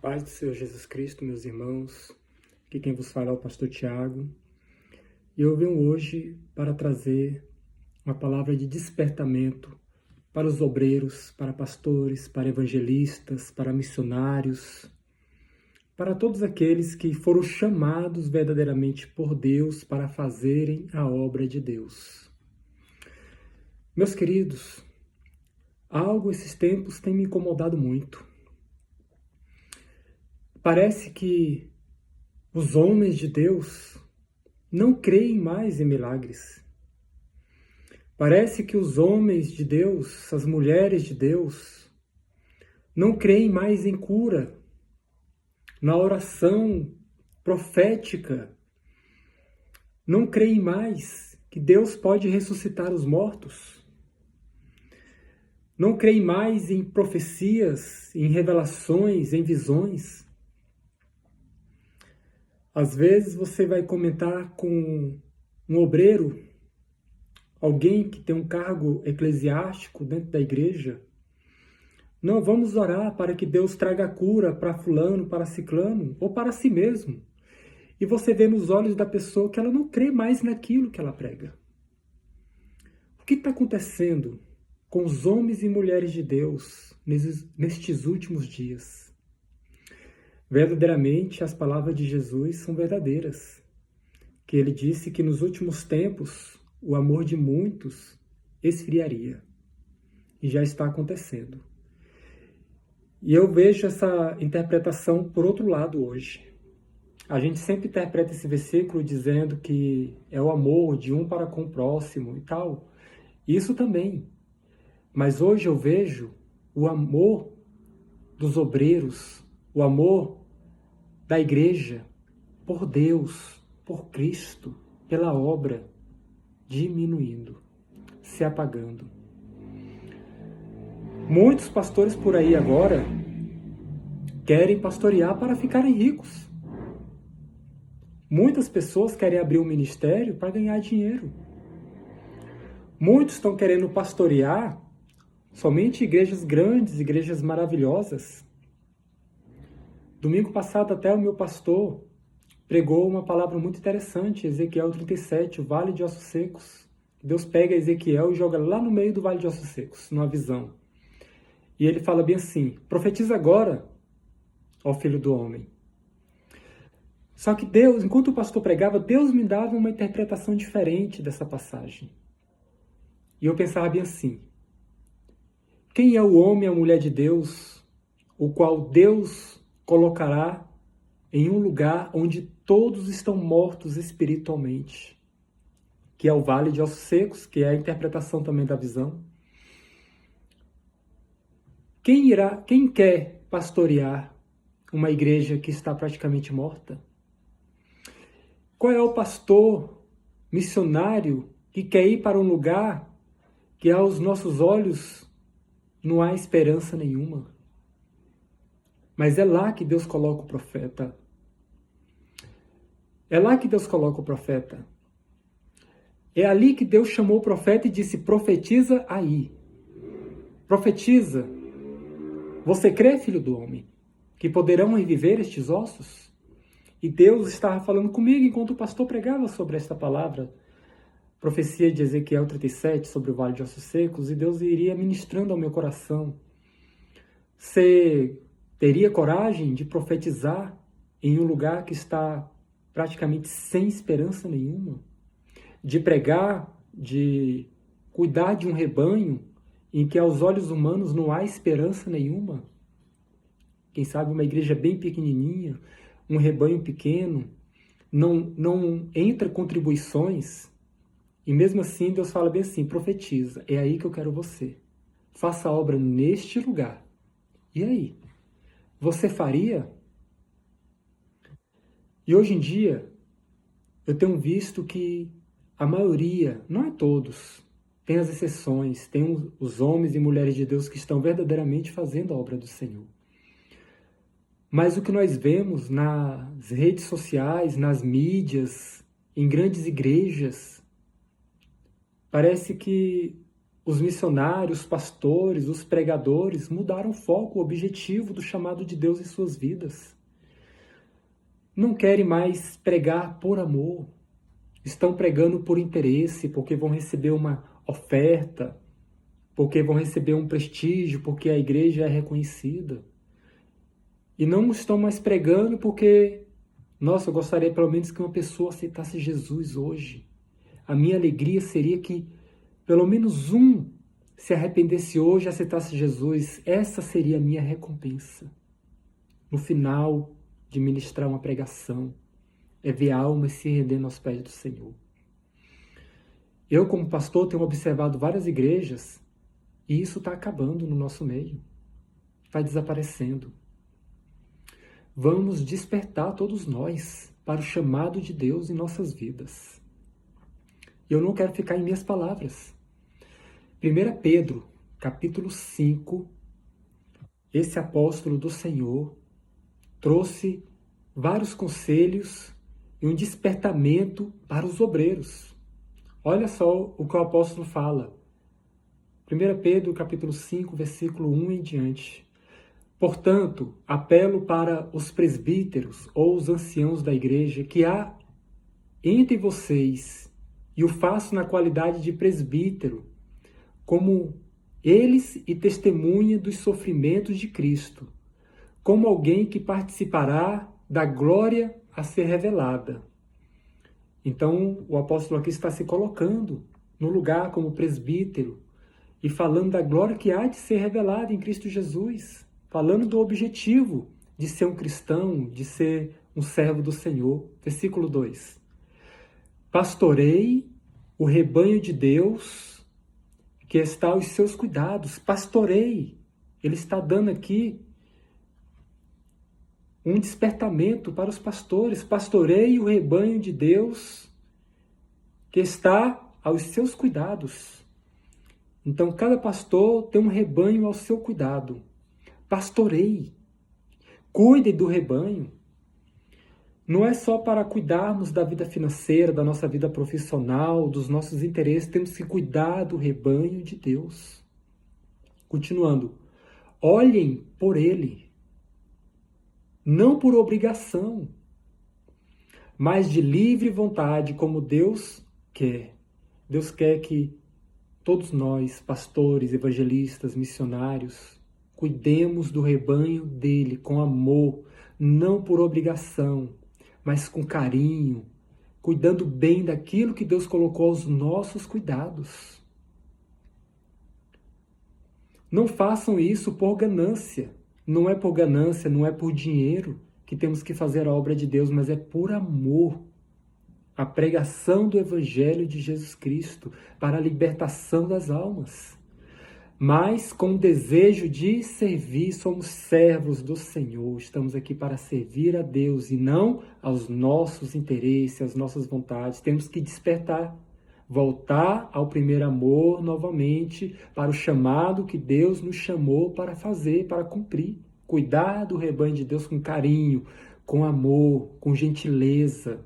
Paz do Senhor Jesus Cristo, meus irmãos. Aqui quem vos fala é o pastor Tiago. E eu venho hoje para trazer uma palavra de despertamento para os obreiros, para pastores, para evangelistas, para missionários, para todos aqueles que foram chamados verdadeiramente por Deus para fazerem a obra de Deus. Meus queridos, algo esses tempos tem me incomodado muito. Parece que os homens de Deus não creem mais em milagres. Parece que os homens de Deus, as mulheres de Deus, não creem mais em cura, na oração profética. Não creem mais que Deus pode ressuscitar os mortos. Não creem mais em profecias, em revelações, em visões. Às vezes você vai comentar com um obreiro, alguém que tem um cargo eclesiástico dentro da igreja. Não, vamos orar para que Deus traga cura para fulano, para ciclano, ou para si mesmo. E você vê nos olhos da pessoa que ela não crê mais naquilo que ela prega. O que está acontecendo com os homens e mulheres de Deus nestes últimos dias? Verdadeiramente, as palavras de Jesus são verdadeiras. Que ele disse que nos últimos tempos, o amor de muitos esfriaria. E já está acontecendo. E eu vejo essa interpretação por outro lado hoje. A gente sempre interpreta esse versículo dizendo que é o amor de um para com o próximo e tal. Isso também. Mas hoje eu vejo o amor dos obreiros, o amor da igreja por Deus, por Cristo, pela obra, diminuindo, se apagando. Muitos pastores por aí agora querem pastorear para ficarem ricos. Muitas pessoas querem abrir um ministério para ganhar dinheiro. Muitos estão querendo pastorear somente igrejas grandes, igrejas maravilhosas. Domingo passado até o meu pastor pregou uma palavra muito interessante, Ezequiel 37, o Vale de Ossos Secos. Deus pega Ezequiel e joga lá no meio do Vale de Ossos Secos, numa visão. E ele fala bem assim, profetiza agora, ó filho do homem. Só que Deus, enquanto o pastor pregava, Deus me dava uma interpretação diferente dessa passagem. E eu pensava bem assim, quem é o homem e a mulher de Deus, o qual Deus colocará em um lugar onde todos estão mortos espiritualmente, que é o Vale de Ossos Secos, que é a interpretação também da visão. Quem quer pastorear uma igreja que está praticamente morta? Qual é o pastor missionário que quer ir para um lugar que aos nossos olhos não há esperança nenhuma? Mas é lá que Deus coloca o profeta. É lá que Deus coloca o profeta. É ali que Deus chamou o profeta e disse, profetiza aí. Profetiza. Você crê, filho do homem, que poderão reviver estes ossos? E Deus estava falando comigo enquanto o pastor pregava sobre esta palavra. Profecia de Ezequiel 37 sobre o Vale de Ossos Secos. E Deus iria ministrando ao meu coração. Você teria coragem de profetizar em um lugar que está praticamente sem esperança nenhuma? De pregar, de cuidar de um rebanho em que aos olhos humanos não há esperança nenhuma? Quem sabe uma igreja bem pequenininha, um rebanho pequeno, não entra contribuições, e mesmo assim Deus fala bem assim, profetiza, é aí que eu quero você. Faça a obra neste lugar. E aí? Você faria? E hoje em dia, eu tenho visto que a maioria, não é todos, tem as exceções, tem os homens e mulheres de Deus que estão verdadeiramente fazendo a obra do Senhor. Mas o que nós vemos nas redes sociais, nas mídias, em grandes igrejas, parece que Os missionários, os pastores, os pregadores mudaram o foco, o objetivo do chamado de Deus em suas vidas. Não querem mais pregar por amor. Estão pregando por interesse, porque vão receber uma oferta, porque vão receber um prestígio, porque a igreja é reconhecida. E não estão mais pregando porque, nossa, eu gostaria pelo menos que uma pessoa aceitasse Jesus hoje. A minha alegria seria que pelo menos um se arrependesse hoje e aceitasse Jesus. Essa seria a minha recompensa. No final de ministrar uma pregação, é ver almas se rendendo aos pés do Senhor. Eu, como pastor, tenho observado várias igrejas e isso está acabando no nosso meio. Vai desaparecendo. Vamos despertar todos nós para o chamado de Deus em nossas vidas. Eu não quero ficar em minhas palavras. 1 Pedro, capítulo 5, esse apóstolo do Senhor trouxe vários conselhos e um despertamento para os obreiros. Olha só o que o apóstolo fala. 1 Pedro, capítulo 5, versículo 1 em diante. Portanto, apelo para os presbíteros ou os anciãos da igreja que há entre vocês, e o faço na qualidade de presbítero, como eles e testemunha dos sofrimentos de Cristo, como alguém que participará da glória a ser revelada. Então, o apóstolo aqui está se colocando no lugar como presbítero e falando da glória que há de ser revelada em Cristo Jesus, falando do objetivo de ser um cristão, de ser um servo do Senhor. Versículo 2. Pastorei o rebanho de Deus que está aos seus cuidados. Pastorei. Ele está dando aqui um despertamento para os pastores. Pastorei o rebanho de Deus que está aos seus cuidados. Então, cada pastor tem um rebanho ao seu cuidado. Pastorei. Cuide do rebanho. Não é só para cuidarmos da vida financeira, da nossa vida profissional, dos nossos interesses. Temos que cuidar do rebanho de Deus. Continuando. Olhem por ele. Não por obrigação, mas de livre vontade, como Deus quer. Deus quer que todos nós, pastores, evangelistas, missionários, cuidemos do rebanho dele com amor, não por obrigação, mas com carinho, cuidando bem daquilo que Deus colocou aos nossos cuidados. Não façam isso por ganância. Não é por ganância, não é por dinheiro que temos que fazer a obra de Deus, mas é por amor. A pregação do Evangelho de Jesus Cristo para a libertação das almas. Mas com o desejo de servir, somos servos do Senhor. Estamos aqui para servir a Deus e não aos nossos interesses, às nossas vontades. Temos que despertar, voltar ao primeiro amor novamente, para o chamado que Deus nos chamou para fazer, para cumprir. Cuidar do rebanho de Deus com carinho, com amor, com gentileza.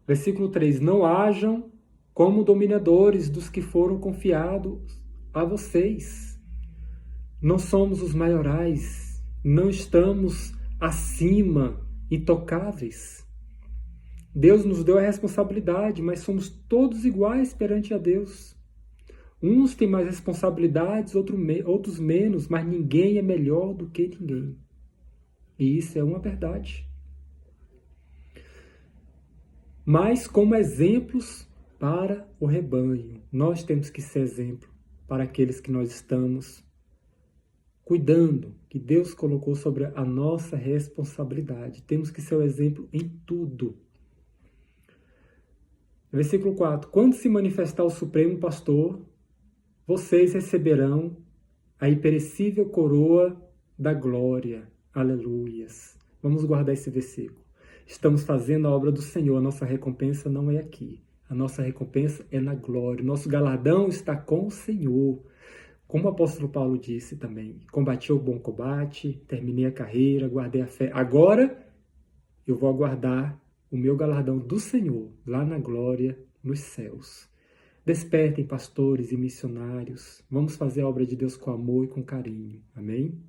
Versículo 3. Não hajam como dominadores dos que foram confiados a vocês. Não somos os maiorais, não estamos acima, intocáveis. Deus nos deu a responsabilidade, mas somos todos iguais perante a Deus. Uns têm mais responsabilidades, outros menos, mas ninguém é melhor do que ninguém. E isso é uma verdade. Mas como exemplos para o rebanho, nós temos que ser exemplo para aqueles que nós estamos cuidando, que Deus colocou sobre a nossa responsabilidade. Temos que ser o exemplo em tudo. Versículo 4. Quando se manifestar o Supremo Pastor, vocês receberão a imperecível coroa da glória. Aleluias. Vamos guardar esse versículo. Estamos fazendo a obra do Senhor. A nossa recompensa não é aqui. A nossa recompensa é na glória. O nosso galardão está com o Senhor. Como o apóstolo Paulo disse também. Combati o bom combate, terminei a carreira, guardei a fé. Agora eu vou aguardar o meu galardão do Senhor, lá na glória, nos céus. Despertem pastores e missionários. Vamos fazer a obra de Deus com amor e com carinho. Amém?